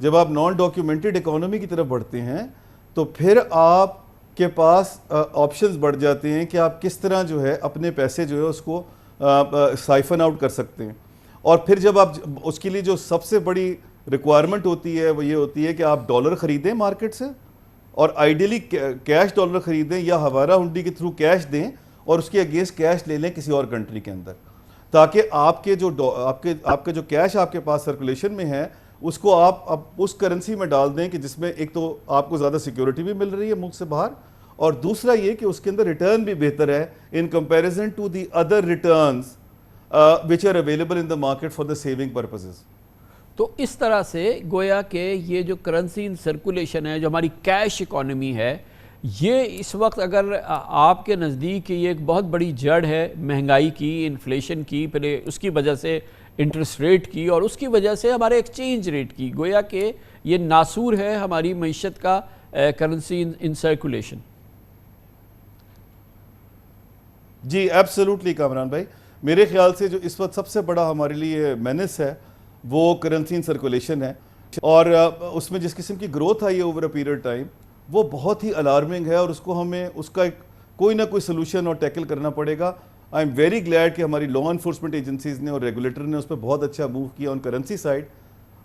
جب آپ naan documented economy کی طرف بڑھتے ہیں تو پھر آپ کے پاس آپشنز بڑھ جاتے ہیں کہ آپ کس طرح جو ہے اپنے پیسے جو ہے اس کو سائفن آؤٹ کر سکتے ہیں. اور پھر جب آپ اس کے لیے جو سب سے بڑی ریکوائرمنٹ ہوتی ہے وہ یہ ہوتی ہے کہ آپ ڈالر خریدیں مارکیٹ سے, اور آئیڈیلی کیش ڈالر خریدیں یا حوالہ ہنڈی کے تھرو کیش دیں اور اس کے اگینسٹ کیش لے لیں کسی اور کنٹری کے اندر, تاکہ آپ کے جو آپ کا جو کیش آپ کے پاس سرکولیشن میں ہے اس کو آپ اب اس کرنسی میں ڈال دیں کہ جس میں ایک تو آپ کو زیادہ سیکیورٹی بھی مل رہی ہے ملک سے باہر, اور دوسرا یہ کہ اس کے اندر ریٹرن بھی بہتر ہے in comparison to the other returns which are available in the market for the saving purposes. تو اس طرح سے گویا کہ یہ جو کرنسی سرکولیشن ہے, جو ہماری کیش اکانومی ہے, یہ اس وقت اگر آپ کے نزدیک یہ ایک بہت بڑی جڑ ہے مہنگائی کی, انفلیشن کی, پھر اس کی وجہ سے انٹرسٹ ریٹ کی, اور اس کی وجہ سے ہمارے ایکسچینج ریٹ کی, گویا کہ یہ ناسور ہے ہماری معیشت کا کرنسی ان سرکولیشن. جی ایبسولوٹلی کامران بھائی, میرے خیال سے جو اس وقت سب سے بڑا ہمارے لیے مینس ہے وہ کرنسی ان سرکولیشن ہے, اور اس میں جس قسم کی گروتھ آئی ہے اوور اے پیریڈ ٹائم وہ بہت ہی الارمنگ ہے, اور اس کو ہمیں اس کا کوئی نہ کوئی سلوشن اور ٹیکل کرنا پڑے گا. آئی ایم ویری گلیڈ کہ ہماری لا انفورسمنٹ ایجنسیز نے اور ریگولیٹر نے اس پہ بہت اچھا موو کیا on currency side,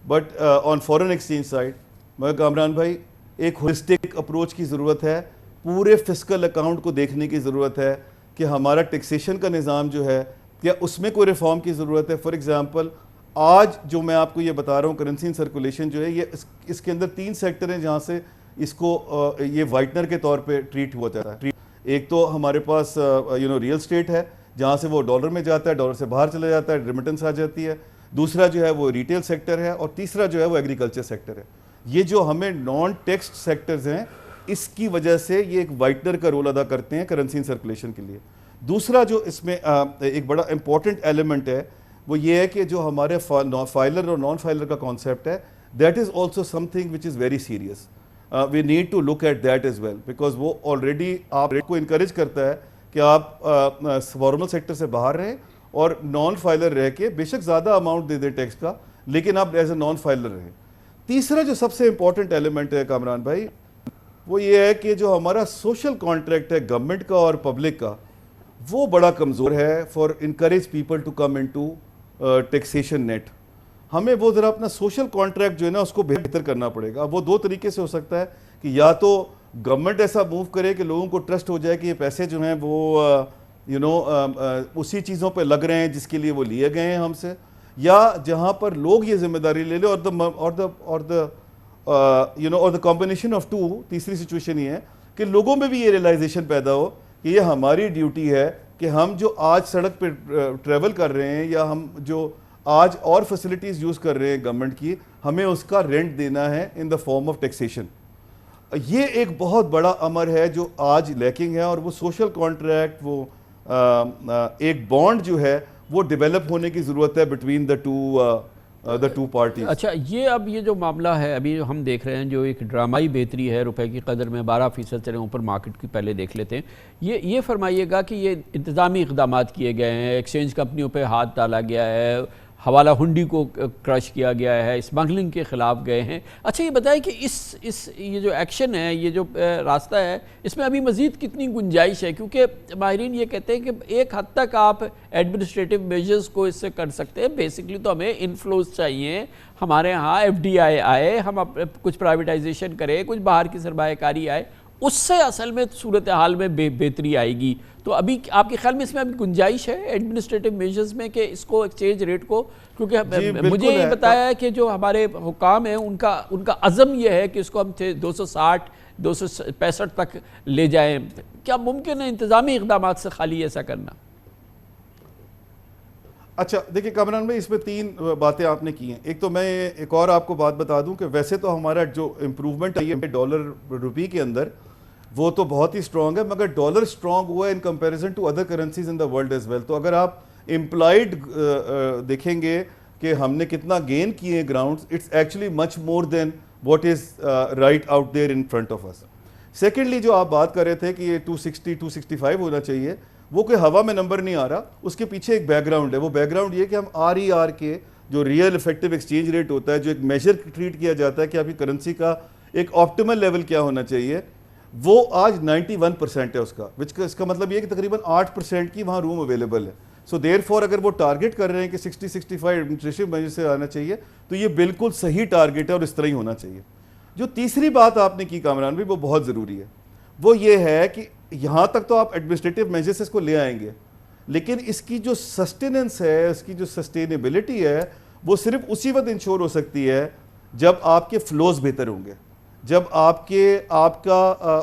but on foreign exchange side مگر کامران بھائی ایک ہولسٹک اپروچ کی ضرورت ہے, پورے فسکل اکاؤنٹ کو دیکھنے کی ضرورت ہے کہ ہمارا ٹیکسیشن کا نظام جو ہے کیا اس میں کوئی ریفارم کی ضرورت ہے. فار ایگزامپل آج جو میں آپ کو یہ بتا رہا ہوں کرنسی ان سرکولیشن جو ہے یہ اس کے اندر 3 سیکٹر ہیں جہاں سے اس کو یہ وائٹنر کے طور پہ ٹریٹ ہوا جاتا ہے. ایک تو ہمارے پاس ریئل اسٹیٹ ہے جہاں سے وہ ڈالر میں جاتا ہے, ڈالر سے باہر چلا جاتا ہے, ریمیٹنس آ جاتی ہے. دوسرا جو ہے وہ ریٹیل سیکٹر ہے, اور تیسرا جو ہے وہ ایگریکلچر سیکٹر ہے. یہ جو ہمیں نان ٹیکسڈ سیکٹرز ہیں اس کی وجہ سے یہ ایک وائٹنر کا رول ادا کرتے ہیں کرنسی ان سرکولیشن کے لیے. دوسرا جو اس میں ایک بڑا امپورٹنٹ ایلیمنٹ ہے وہ یہ ہے کہ جو ہمارے فائلر اور نان فائلر کا کانسیپٹ ہے that is also something which is very serious. We need to look at that as well, because وہ آلریڈی آپ کو انکریج کرتا ہے کہ آپ فارمل سیکٹر سے باہر رہیں اور نان فائلر رہ کے بے شک زیادہ اماؤنٹ دے دیں ٹیکس کا, لیکن آپ ایز اے نان فائلر رہیں. تیسرا جو سب سے امپورٹنٹ ایلیمنٹ ہے کامران بھائی وہ یہ ہے کہ جو ہمارا سوشل کانٹریکٹ ہے گورنمنٹ کا اور پبلک کا وہ بڑا کمزور ہے for encourage people to come into taxation net. ہمیں وہ ذرا اپنا سوشل کانٹریکٹ جو ہے نا اس کو بہتر کرنا پڑے گا. وہ 2 طریقے سے ہو سکتا ہے کہ یا تو گورنمنٹ ایسا موو کرے کہ لوگوں کو ٹرسٹ ہو جائے کہ یہ پیسے جو ہیں وہ اسی چیزوں پہ لگ رہے ہیں جس کے لیے وہ لیے گئے ہیں ہم سے, یا جہاں پر لوگ یہ ذمہ داری لے لیں اور دا کمبینیشن آف 2. تیسری سچویشن یہ ہے کہ لوگوں میں بھی یہ ریئلائزیشن پیدا ہو کہ یہ ہماری ڈیوٹی ہے کہ ہم جو آج سڑک پہ ٹریول کر رہے ہیں یا ہم جو آج اور فیسلٹیز یوز کر رہے ہیں گورنمنٹ کی, ہمیں اس کا رینٹ دینا ہے ان دا فارم آف ٹیکسیشن. یہ ایک بہت بڑا امر ہے جو آج لیکنگ ہے, اور وہ سوشل کانٹریکٹ وہ ایک بانڈ جو ہے وہ ڈیولپ ہونے کی ضرورت ہے بٹوین دا ٹو پارٹیز. اچھا, یہ جو معاملہ ہے ابھی جو ہم دیکھ رہے ہیں جو ایک ڈرامائی بہتری ہے روپے کی قدر میں 12% چلے اوپر مارکیٹ کی پہلے دیکھ لیتے ہیں. یہ فرمائیے گا کہ یہ انتظامی اقدامات کیے گئے ہیں, ایکسچینج کمپنیوں پہ ہاتھ ڈالا گیا ہے, حوالہ ہنڈی کو کرش کیا گیا ہے, اسمگلنگ کے خلاف گئے ہیں. اچھا یہ بتائیں کہ یہ جو ایکشن ہے, یہ جو راستہ ہے, اس میں ابھی مزید کتنی گنجائش ہے؟ کیونکہ ماہرین یہ کہتے ہیں کہ ایک حد تک آپ ایڈمنسٹریٹو میجرز کو اس سے کر سکتے ہیں. بیسکلی تو ہمیں انفلوز چاہیے, ہمارے ہاں FDI آئے, ہم کچھ پرائیویٹائزیشن کریں, کچھ باہر کی سرمایہ کاری آئے, اس سے اصل میں صورتحال میں بہتری آئے گی. تو ابھی آپ کے خیال میں اس میں ابھی گنجائش ہے ایڈمنسٹریٹو میجرز میں کہ اس کو ایکسچینج ریٹ کو, کیونکہ مجھے یہ بتایا ہے کہ جو ہمارے حکام ہیں ان کا عزم یہ ہے کہ اس کو ہم 260 265 تک لے جائیں. کیا ممکن ہے انتظامی اقدامات سے خالی ایسا کرنا؟ اچھا دیکھیں کامران بھائی, اس میں 3 باتیں آپ نے کی ہیں. ایک تو میں ایک اور آپ کو بات بتا دوں کہ ویسے تو ہمارا جو امپروومنٹ ہے ڈالر روپی کے اندر وہ تو بہت ہی سٹرونگ ہے, مگر ڈالر سٹرونگ ہوا ہے in comparison to other currencies in the world as well. تو اگر آپ امپلائڈ دیکھیں گے کہ ہم نے کتنا گین کیے ہیں grounds, it's actually much more than what is right out there in front of us. Secondly جو آپ بات کر رہے تھے کہ یہ 260 265 ہونا چاہیے, وہ کوئی ہوا میں نمبر نہیں آ رہا, اس کے پیچھے ایک بیک گراؤنڈ ہے. وہ بیک گراؤنڈ یہ کہ ہم RER کے جو ریئل افیکٹو ایکسچینج ریٹ ہوتا ہے, جو ایک میجر ٹریٹ کیا جاتا ہے کہ آپ کی کرنسی کا ایک آپٹیمل لیول کیا ہونا چاہیے, وہ آج 91% ہے اس کا, اس کا مطلب یہ کہ تقریباً 8% کی وہاں روم اویلیبل ہے. سو دیر فور اگر وہ ٹارگیٹ کر رہے ہیں کہ 60-65 ایڈمنسٹریشن میجر سے آنا چاہیے, تو یہ بالکل صحیح ٹارگیٹ ہے اور اس طرح ہی ہونا چاہیے. جو تیسری بات آپ نے کی کامران بھائی, وہ بہت ضروری ہے. وہ یہ ہے کہ یہاں تک تو آپ ایڈمنسٹریٹو میجرز کو لے آئیں گے, لیکن اس کی جو سسٹیننس ہے, اس کی جو سسٹینیبلٹی ہے, وہ صرف اسی وقت انشور ہو سکتی ہے جب آپ کے فلوز بہتر ہوں گے, جب آپ کا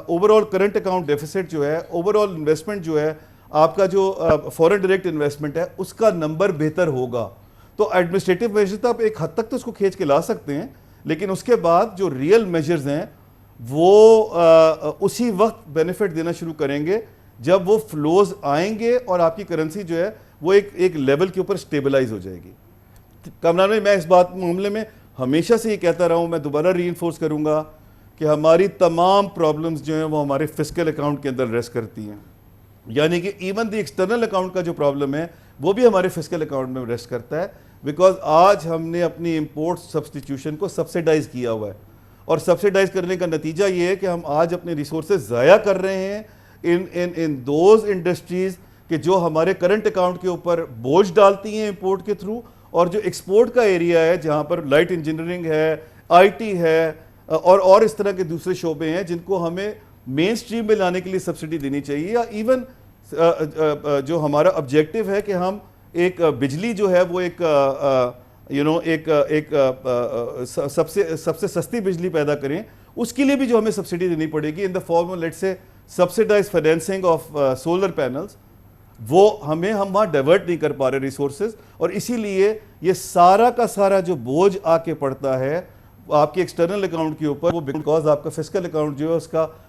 over all current account deficit جو ہے, اوور آل انویسٹمنٹ جو ہے, آپ کا جو فورن ڈائریکٹ انویسٹمنٹ ہے, اس کا نمبر بہتر ہوگا. تو ایڈمنسٹریٹو میجرز آپ ایک حد تک تو اس کو کھینچ کے لا سکتے ہیں, لیکن اس کے بعد جو ریئل میجرز ہیں وہ اسی وقت بینیفٹ دینا شروع کریں گے جب وہ فلوز آئیں گے اور آپ کی کرنسی جو ہے وہ ایک لیول کے اوپر سٹیبلائز ہو جائے گی. کامران بھائی, میں اس بات معاملے میں ہمیشہ سے یہ کہتا رہا ہوں, میں دوبارہ ری انفورس کروں گا کہ ہماری تمام پرابلمز جو ہیں وہ ہمارے فسکل اکاؤنٹ کے اندر ریسٹ کرتی ہیں. یعنی کہ ایون دی ایکسٹرنل اکاؤنٹ کا جو پرابلم ہے وہ بھی ہمارے فسکل اکاؤنٹ میں ریسٹ کرتا ہے, بیکاز آج ہم نے اپنی امپورٹ سبسٹیٹیوشن کو سبسیڈائز کیا ہوا ہے, اور سبسیڈائز کرنے کا نتیجہ یہ ہے کہ ہم آج اپنے ریسورسز ضائع کر رہے ہیں ان دوز انڈسٹریز کہ جو ہمارے کرنٹ اکاؤنٹ کے اوپر بوجھ ڈالتی ہیں امپورٹ کے تھرو, اور جو ایکسپورٹ کا ایریا ہے جہاں پر لائٹ انجینئرنگ ہے, آئی ٹی ہے, اور اس طرح کے دوسرے شعبے ہیں جن کو ہمیں مین سٹریم میں لانے کے لیے سبسڈی دینی چاہیے. یا ایون جو ہمارا آبجیکٹو ہے کہ ہم ایک بجلی جو ہے وہ ایک سب سے سستی بجلی پیدا کریں, اس کے لیے بھی جو ہمیں سبسڈی دینی پڑے گی in the form of lets سے subsidise financing of solar panels, وہ ہم وہاں ڈائیورٹ نہیں کر پا رہے ریسورسز, اور اسی لیے یہ سارا کا سارا جو بوجھ آ کے پڑتا ہے آپ کے ایکسٹرنل اکاؤنٹ کے اوپر, وہ بیکاز آپ کا فسکل اکاؤنٹ جو ہے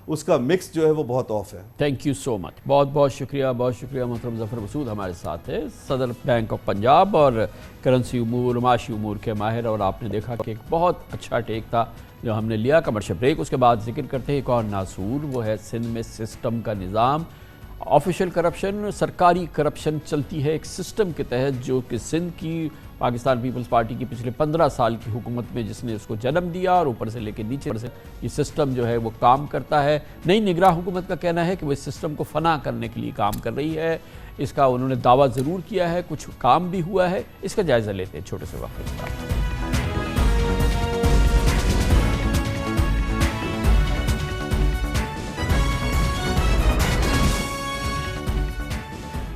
اس کا مکس جو ہے وہ بہت آف ہے. تھینک یو سو مچ, بہت بہت شکریہ, بہت شکریہ. محترم ظفر مسعود ہمارے ساتھ ہے, صدر بینک آف پنجاب اور کرنسی امور معاشی امور کے ماہر, اور آپ نے دیکھا کہ ایک بہت اچھا ٹیک تھا جو ہم نے لیا. کمرشل بریک, اس کے بعد ذکر کرتے ہیں ایک اور ناسور, وہ ہے سندھ میں سسٹم کا نظام. آفیشیل کرپشن, سرکاری کرپشن چلتی ہے ایک سسٹم کے تحت جو کہ سندھ کی پاکستان پیپلز پارٹی کی پچھلے 15 سال کی حکومت میں جس نے اس کو جنم دیا, اور اوپر سے لے کے نیچے سے یہ سسٹم جو ہے وہ کام کرتا ہے. نئی نگراں حکومت کا کہنا ہے کہ وہ اس سسٹم کو فنا کرنے کے لیے کام کر رہی ہے. اس کا انہوں نے دعویٰ ضرور کیا ہے, کچھ کام بھی ہوا ہے. اس کا جائزہ لیتے ہیں چھوٹے سے وقفے کے بعد.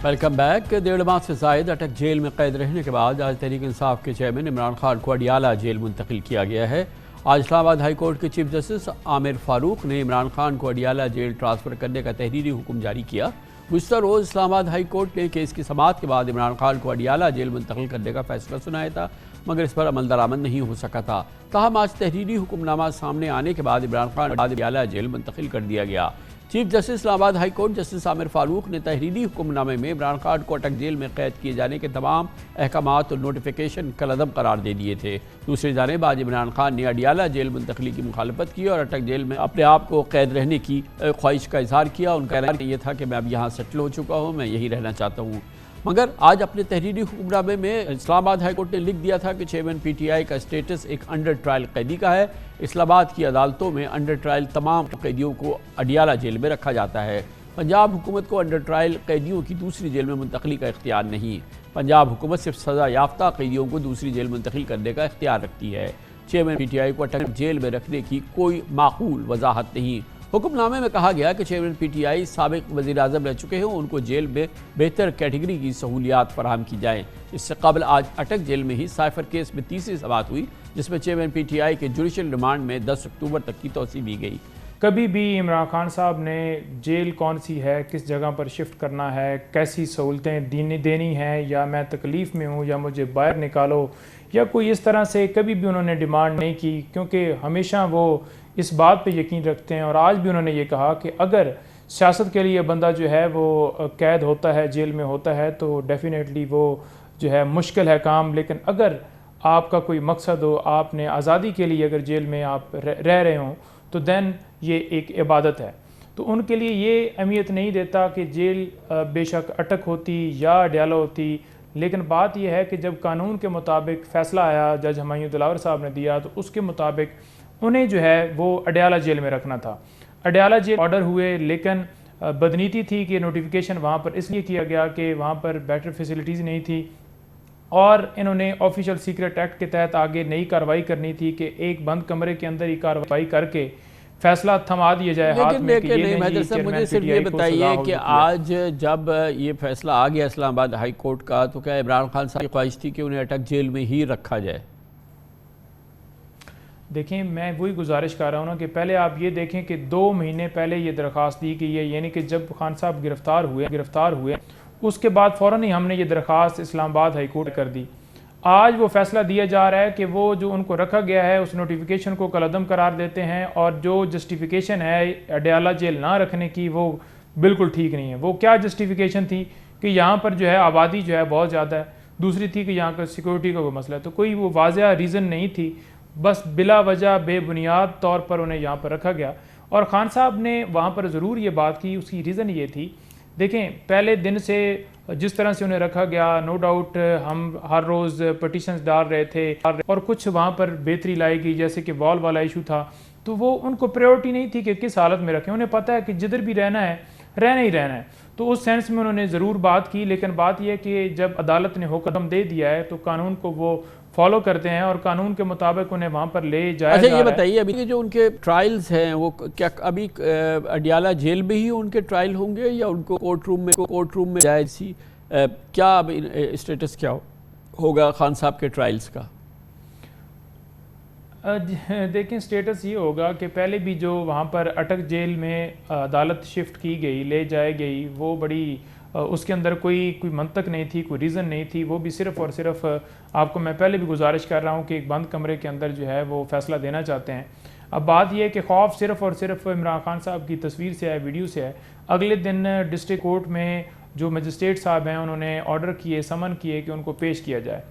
Welcome back. 1.5 ماہ سے زائد اٹک جیل میں قید رہنے کے بعد آج تحریک انصاف کے چیئرمین عمران خان کو اڈیالہ جیل منتقل کیا گیا ہے. آج اسلام آباد ہائی کورٹ کے چیف جسٹس عامر فاروق نے عمران خان کو اڈیالہ جیل ٹرانسفر کرنے کا تحریری حکم جاری کیا. گزشتہ روز اسلام آباد ہائی کورٹ نے کیس کی سماعت کے بعد عمران خان کو اڈیالہ جیل منتقل کرنے کا فیصلہ سنایا تھا, مگر اس پر عمل درآمد نہیں ہو سکا تھا. تاہم آج تحریری حکم نامہ سامنے آنے کے بعد عمران خان کو اڈیالہ جیل منتقل کر دیا گیا. چیف جسٹس اسلام آباد ہائی کورٹ جسٹس عامر فاروق نے تحریری حکم نامے میں عمران خان کو اٹک جیل میں قید کیے جانے کے تمام احکامات اور نوٹیفیکیشن کالعدم قرار دے دیے تھے. دوسری جانب آج عمران خان نے اڈیالہ جیل منتقلی کی مخالفت کی اور اٹک جیل میں اپنے آپ کو قید رہنے کی خواہش کا اظہار کیا. ان کا کہنا یہ تھا کہ میں اب یہاں سیٹل ہو چکا ہوں, میں یہی رہنا چاہتا ہوں. مگر آج اپنے تحریری حکم نامے میں اسلام آباد ہائی کورٹ نے لکھ دیا تھا کہ چیئرمین پی ٹی آئی کا اسٹیٹس ایک انڈر ٹرائل قیدی کا ہے. اسلام آباد کی عدالتوں میں انڈر ٹرائل تمام قیدیوں کو اڈیالہ جیل میں رکھا جاتا ہے. پنجاب حکومت کو انڈر ٹرائل قیدیوں کی دوسری جیل میں منتقلی کا اختیار نہیں. پنجاب حکومت صرف سزا یافتہ قیدیوں کو دوسری جیل منتقل کرنے کا اختیار رکھتی ہے. چیئرمین پی ٹی آئی کو اٹک جیل میں رکھنے کی کوئی معقول وضاحت نہیں. حکم نامے میں کہا گیا کہ چیئرمین پی ٹی آئی سابق وزیر اعظم رہ چکے ہیں, ان کو جیل میں بہتر کیٹیگری کی سہولیات فراہم کی جائیں. اس سے قبل آج اٹک جیل میں ہی سائفر کیس میں تیسری سماعت ہوئی, جس میں چیئرمین پی ٹی آئی کے جوڈیشل ریمانڈ میں 10 اکتوبر تک کی توسیع دی گئی. کبھی بھی عمران خان صاحب نے جیل کون سی ہے, کس جگہ پر شفٹ کرنا ہے, کیسی سہولتیں دینی ہیں, یا میں تکلیف میں ہوں یا مجھے باہر نکالو, یا کوئی اس طرح سے کبھی بھی انہوں نے ڈیمانڈ نہیں کی, کیونکہ ہمیشہ وہ اس بات پہ یقین رکھتے ہیں. اور آج بھی انہوں نے یہ کہا کہ اگر سیاست کے لیے بندہ جو ہے وہ قید ہوتا ہے, جیل میں ہوتا ہے, تو ڈیفینیٹلی وہ جو ہے مشکل ہے کام, لیکن اگر آپ کا کوئی مقصد ہو, آپ نے آزادی کے لیے اگر جیل میں آپ رہ رہے ہوں, تو دین یہ ایک عبادت ہے. تو ان کے لیے یہ اہمیت نہیں دیتا کہ جیل بے شک اٹک ہوتی یا اڈیالہ ہوتی, لیکن بات یہ ہے کہ جب قانون کے مطابق فیصلہ آیا جج ہمایوں دلاور صاحب نے دیا تو اس کے مطابق انہیں جو ہے وہ اڈیالہ جیل میں رکھنا تھا. اڈیالہ جیل آرڈر ہوئے، لیکن بدنیتی تھی کہ نوٹیفیکیشن وہاں پر اس لیے کیا گیا کہ وہاں پر بیٹر فیسلٹیز نہیں تھی، اور انہوں نے آفیشل سیکرٹ ایکٹ کے تحت آگے نئی کارروائی کرنی تھی کہ ایک بند کمرے کے اندر ہی کارروائی کر کے فیصلہ تھما دیا جائے ہاتھ میں. لیکن مہدر صاحب مجھے صرف یہ بتائیے کہ آج جب یہ فیصلہ آ گیا اسلام آباد ہائی کورٹ کا، تو کیا عمران خان صاحب کی خواہش تھی کہ انہیں اٹک جیل میں ہی رکھا جائے؟ دیکھیں، میں وہی گزارش کر رہا ہوں نا کہ پہلے آپ یہ دیکھیں کہ 2 مہینے پہلے یہ درخواست دی گئی ہے، یعنی کہ جب خان صاحب گرفتار ہوئے اس کے بعد فوراً ہی ہم نے یہ درخواست اسلام آباد ہائی کورٹ کر دی. آج وہ فیصلہ دیا جا رہا ہے کہ وہ جو ان کو رکھا گیا ہے اس نوٹیفیکیشن کو کالعدم قرار دیتے ہیں، اور جو جسٹیفیکیشن ہے اڈیالہ جیل نہ رکھنے کی وہ بالکل ٹھیک نہیں ہے. وہ کیا جسٹیفیکیشن تھی کہ یہاں پر جو ہے آبادی جو ہے بہت زیادہ ہے، دوسری تھی کہ یہاں کا سیکورٹی کا کوئی مسئلہ ہے. تو کوئی وہ واضح ریزن نہیں تھی، بس بلا وجہ بے بنیاد طور پر انہیں یہاں پر رکھا گیا. اور خان صاحب نے وہاں پر ضرور یہ بات کی، اس کی ریزن یہ تھی، دیکھیں پہلے دن سے جس طرح سے انہیں رکھا گیا، نو ڈاؤٹ ہم ہر روز پٹیشنز ڈال رہے تھے، اور کچھ وہاں پر بہتری لائی گئی، جیسے کہ وال والا ایشو تھا، تو وہ ان کو پریورٹی نہیں تھی کہ کس حالت میں رکھیں. انہیں پتہ ہے کہ جدھر بھی رہنا ہے رہنا ہی رہنا ہے. تو اس سینس میں انہوں نے ضرور بات کی، لیکن بات یہ ہے کہ جب عدالت نے حکم دے دیا ہے تو قانون کو وہ فالو کرتے ہیں، اور قانون کے مطابق انہیں وہاں پر لے جایا جا رہا ہے. یہ بتائیے ابھی جو ان کے ٹرائلز ہیں وہ کیا ابھی اڈیالہ جیل میں ہی ان کے ٹرائل ہوں گے یا ان کو کورٹ روم میں جائے سی؟ کیا اب اسٹیٹس کیا ہوگا خان صاحب کے ٹرائلز کا؟ دیکھیں اسٹیٹس یہ ہوگا کہ پہلے بھی جو وہاں پر اٹک جیل میں عدالت شفٹ کی گئی، لے جائے گئی، وہ بڑی اس کے اندر کوئی منطق نہیں تھی، کوئی ریزن نہیں تھی. وہ بھی صرف اور صرف آپ کو میں پہلے بھی گزارش کر رہا ہوں کہ ایک بند کمرے کے اندر جو ہے وہ فیصلہ دینا چاہتے ہیں. اب بات یہ ہے کہ خوف صرف اور صرف عمران خان صاحب کی تصویر سے ہے، ویڈیو سے ہے. اگلے دن ڈسٹرکٹ کورٹ میں جو مجسٹریٹ صاحب ہیں انہوں نے آرڈر کیے، سمن کیے کہ ان کو پیش کیا جائے،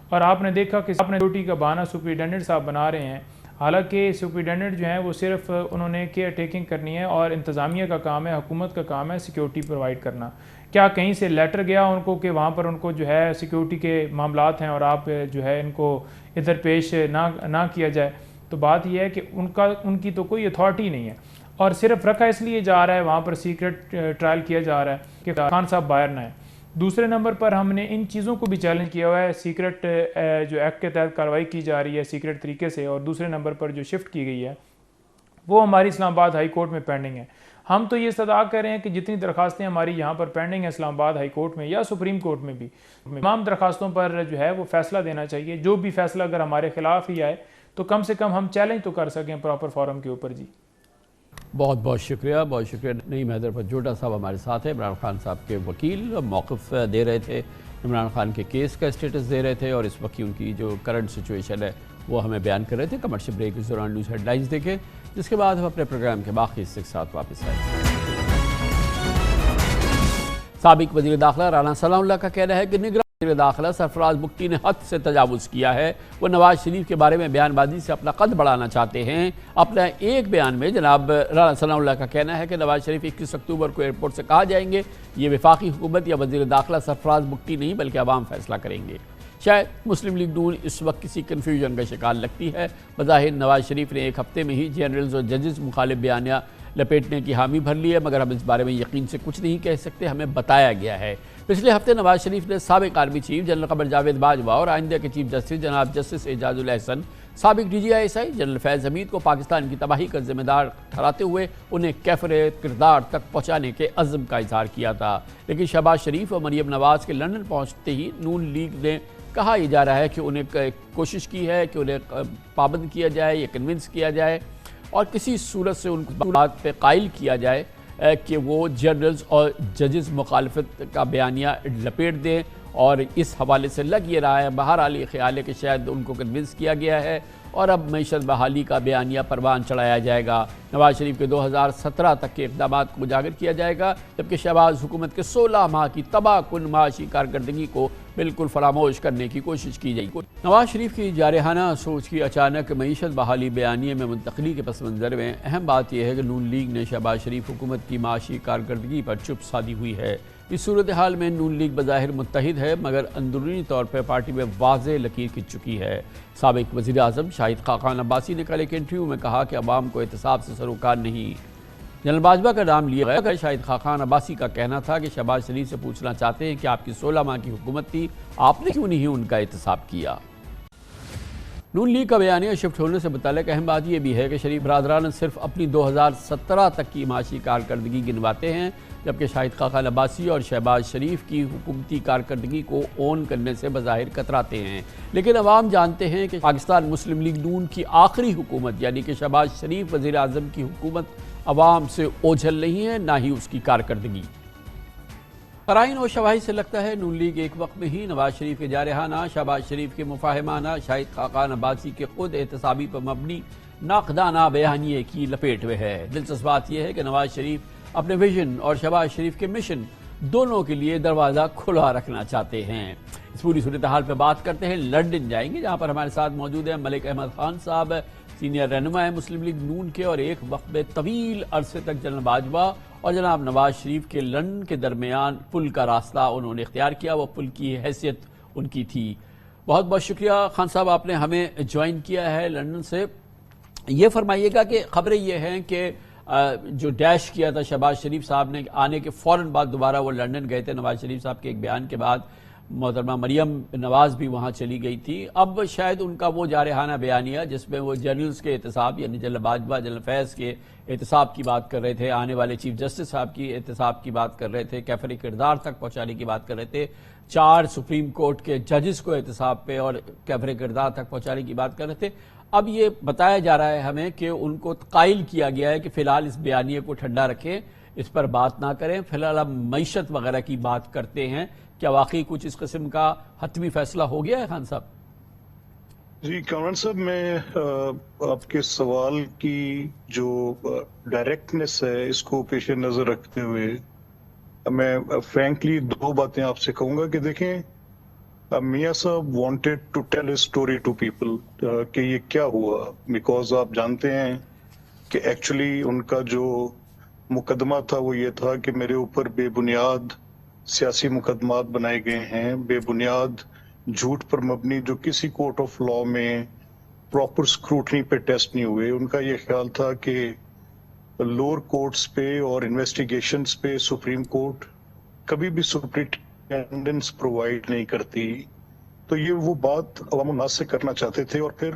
اور آپ نے دیکھا کہ آپ نے ڈیوٹی کا بہانہ سپرنٹینڈنٹ صاحب بنا رہے ہیں. حالانکہ سپرنٹینڈنٹ جو ہیں وہ صرف انہوں نے کیئر ٹیکنگ کرنی ہے، اور انتظامیہ کا کام ہے، حکومت کا کام ہے سیکیورٹی پرووائڈ کرنا. کیا کہیں سے لیٹر گیا ان کو کہ وہاں پر ان کو جو ہے سیکیورٹی کے معاملات ہیں اور آپ جو ہے ان کو ادھر پیش نہ کیا جائے؟ تو بات یہ ہے کہ ان کی تو کوئی اتھارٹی نہیں ہے، اور صرف رکھا اس لیے جا رہا ہے وہاں پر سیکرٹ ٹرائل کیا جا رہا ہے کہ خان صاحب باہر نہ آئے. دوسرے نمبر پر ہم نے ان چیزوں کو بھی چیلنج کیا ہوا ہے، سیکرٹ جو ایکٹ کے تحت کارروائی کی جا رہی ہے سیکرٹ طریقے سے، اور دوسرے نمبر پر جو شفٹ کی گئی ہے وہ ہماری اسلام آباد ہائی کورٹ میں پینڈنگ ہے. ہم تو یہ استدعا کر رہے ہیں کہ جتنی درخواستیں ہماری یہاں پر پینڈنگ ہیں اسلام آباد ہائی کورٹ میں یا سپریم کورٹ میں بھی، تمام درخواستوں پر جو ہے وہ فیصلہ دینا چاہیے. جو بھی فیصلہ اگر ہمارے خلاف ہی آئے تو کم سے کم ہم چیلنج تو کر سکیں پراپر فورم کے اوپر. جی بہت بہت شکریہ، بہت شکریہ. نعیم حیدر پجوٹا صاحب ہمارے ساتھ ہیں، عمران خان صاحب کے وکیل، موقف دے رہے تھے، عمران خان کے کیس کا اسٹیٹس دے رہے تھے، اور اس وقت کی ان کی جو کرنٹ سچویشن ہے وہ ہمیں بیان کر رہے تھے. کمرشل بریک کے دوران نیوز ہیڈ لائنز دیکھیں، جس کے بعد ہم اپنے پروگرام کے باقی حصے کے ساتھ واپس آئیں. سابق وزیر داخلہ رانا ثناء اللہ کا کہنا ہے کہ نگراں وزیر داخلہ سرفراز بگٹی نے حد سے تجاوز کیا ہے. وہ نواز شریف کے بارے میں بیان بازی سے اپنا قد بڑھانا چاہتے ہیں. اپنا ایک بیان میں جناب رانا ثناء اللہ کا کہنا ہے کہ نواز شریف 21 اکتوبر کو ایئرپورٹ سے کہا جائیں گے. یہ وفاقی حکومت یا وزیر داخلہ سرفراز بگٹی نہیں بلکہ عوام فیصلہ کریں گے. شاید مسلم لیگ نون اس وقت کسی کنفیوژن کا شکار لگتی ہے. بظاہر نواز شریف نے ایک ہفتے میں ہی جنرلز اور ججز مخالف بیانیہ لپیٹنے کی حامی بھر لی ہے، مگر ہم اس بارے میں یقین سے کچھ نہیں کہہ سکتے، ہمیں بتایا گیا ہے. پچھلے ہفتے نواز شریف نے سابق army chief general Qamar Javed Bajwa اور آئندہ کے چیف جسٹس جناب جسٹس اعجاز الاحسن، سابق DGI جنرل فیض حمید کو پاکستان کی تباہی کا ذمہ دار ٹھہراتے ہوئے انہیں کیفر کردار تک پہنچانے کے عزم کا اظہار کیا تھا. لیکن شہباز شریف اور مریم نواز کے لندن پہنچتے ہی نون لیگ نے کہا یہ جا رہا ہے کہ انہیں کوشش کی ہے کہ انہیں پابند کیا جائے یا کنونس کیا جائے اور کسی صورت سے ان کو بات پہ قائل کیا جائے کہ وہ جنرلز اور ججز مخالفت کا بیانیہ لپیٹ دیں، اور اس حوالے سے لگ یہ رہا ہے بہرحال یہ خیال ہے کہ شاید ان کو کنونس کیا گیا ہے اور اب معیشت بحالی کا بیانیہ پروان چڑھایا جائے گا. نواز شریف کے 2017 تک کے اقدامات کو اجاگر کیا جائے گا، جبکہ شہباز حکومت کے 16 ماہ کی تباہ کن معاشی کارکردگی کو بالکل فراموش کرنے کی کوشش کی جائے گی. نواز شریف کی جارحانہ سوچ کی اچانک معیشت بحالی بیانیے میں منتقلی کے پس منظر میں اہم بات یہ ہے کہ نون لیگ نے شہباز شریف حکومت کی معاشی کارکردگی پر چپ سادھی ہوئی ہے. اس صورتحال میں نون لیگ بظاہر متحد ہے مگر اندرونی طور پر پارٹی میں واضح لکیر کھنچ چکی ہے۔ سابق وزیر اعظم شاہد خاقان عباسی نے کل ایک انٹرویو میں کہا کہ عوام کو احتساب سے سروکار نہیں۔ جنرل باجوہ کا نام لیا گیا۔ شاہد خاقان عباسی کا کہنا تھا کہ شہباز شریف سے پوچھنا چاہتے ہیں کہ آپ کی 16 ماہ کی حکومت تھی، آپ نے کیوں نہیں ان کا احتساب کیا؟ نون لیگ کا بیانیہ شفٹ ہونے سے متعلق اہم بات یہ بھی ہے کہ شریف برادران صرف اپنی 2017 تک کی معاشی کارکردگی گنواتے ہیں، جبکہ شاہد خاقان عباسی اور شہباز شریف کی حکومتی کارکردگی کو اون کرنے سے بظاہر کتراتے ہیں۔ لیکن عوام جانتے ہیں کہ پاکستان مسلم لیگ نون کی آخری حکومت یعنی کہ شہباز شریف وزیر اعظم کی حکومت عوام سے اوجھل نہیں ہے، نہ ہی اس کی کارکردگی۔ قرائن اور شواہد سے لگتا ہے نون لیگ ایک وقت میں ہی نواز شریف کے جارحانہ، شہباز شریف کے مفاہمانہ، شاہد خاقان عباسی کے خود احتسابی پر مبنی ناقدانہ بیانیے کی لپیٹ میں ہے۔ دلچسپ بات یہ ہے کہ نواز شریف اپنے ویژن اور شہباز شریف کے مشن دونوں کے لیے دروازہ کھلا رکھنا چاہتے ہیں۔ اس پوری صورتحال پہ بات کرتے ہیں، لندن جائیں گے جہاں پر ہمارے ساتھ موجود ہیں ملک احمد خان صاحب، سینئر رہنما ہے مسلم لیگ نون کے، اور ایک وقت میں طویل عرصے تک جنرل باجوہ اور جناب نواز شریف کے لندن کے درمیان پل کا راستہ انہوں نے اختیار کیا، وہ پل کی حیثیت ان کی تھی۔ بہت بہت شکریہ خان صاحب، آپ نے ہمیں جوائن کیا ہے لندن سے۔ یہ فرمائیے گا کہ خبریں یہ ہیں کہ جو ڈیش کیا تھا شہباز شریف صاحب نے، آنے کے فوراً بعد دوبارہ وہ لندن گئے تھے نواز شریف صاحب کے ایک بیان کے بعد، محترمہ مریم نواز بھی وہاں چلی گئی تھی۔ اب شاید ان کا وہ جارحانہ بیانیہ جس میں وہ جنرلز کے احتساب یعنی جنرل باجوہ، جنرل فیض کے احتساب کی بات کر رہے تھے، آنے والے چیف جسٹس صاحب کی احتساب کی بات کر رہے تھے، کیفر کردار تک پہنچانے کی بات کر رہے تھے، 4 سپریم کورٹ کے ججز کو احتساب پہ اور کیفر کردار تک پہنچانے کی بات کر رہے تھے۔ اب یہ بتایا جا رہا ہے ہمیں کہ ان کو قائل کیا گیا ہے کہ فی الحال اس بیانیے کو ٹھنڈا رکھیں، اس پر بات نہ کریں، فی الحال ہم معیشت وغیرہ کی بات کرتے ہیں۔ کیا واقعی کچھ اس قسم کا حتمی فیصلہ ہو گیا ہے خان صاحب؟ جی کامران صاحب، میں آپ کے سوال کی جو ڈائریکٹنس ہے اس کو پیش نظر رکھتے ہوئے میں فرینکلی 2 باتیں آپ سے کہوں گا کہ دیکھیں، میاں صاحب wanted to tell a story to people کہ یہ کیا ہوا، بیکاز آپ جانتے ہیں کہ ایکچولی ان کا جو مقدمہ تھا وہ یہ تھا کہ میرے اوپر بے بنیاد سیاسی مقدمات بنائے گئے ہیں، بے بنیاد جھوٹ پر مبنی، جو کسی کورٹ آف لاء میں پراپر اسکروٹنی پہ ٹیسٹ نہیں ہوئے۔ ان کا یہ خیال تھا کہ لوور کورٹس پہ اور انویسٹیگیشنز پہ سپریم کورٹ کبھی بھی سپرنٹینڈنس پرووائڈ نہیں کرتی، تو یہ وہ بات عوام الناس سے کرنا چاہتے تھے، اور پھر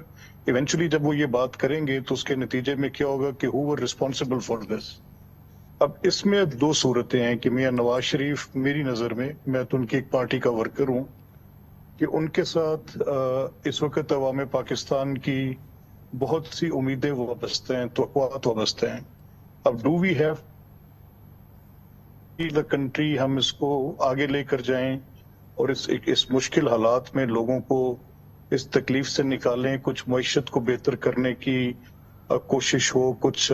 ایونچولی جب وہ یہ بات کریں گے تو اس کے نتیجے میں کیا ہوگا کہ who were responsible for this۔ اب اس میں 2 صورتیں ہیں کہ میاں نواز شریف میری نظر میں تو ان کی ایک پارٹی کا ورکر ہوں، کہ ان کے ساتھ اس وقت عوام پاکستان کی بہت سی امیدیں وابستہ ہیں، توقعات وابستہ ہیں۔ اب do we have the country, ہم اس کو آگے لے کر جائیں اور اس مشکل حالات میں لوگوں کو اس تکلیف سے نکالیں، کچھ معیشت کو بہتر کرنے کی کوشش ہو، کچھ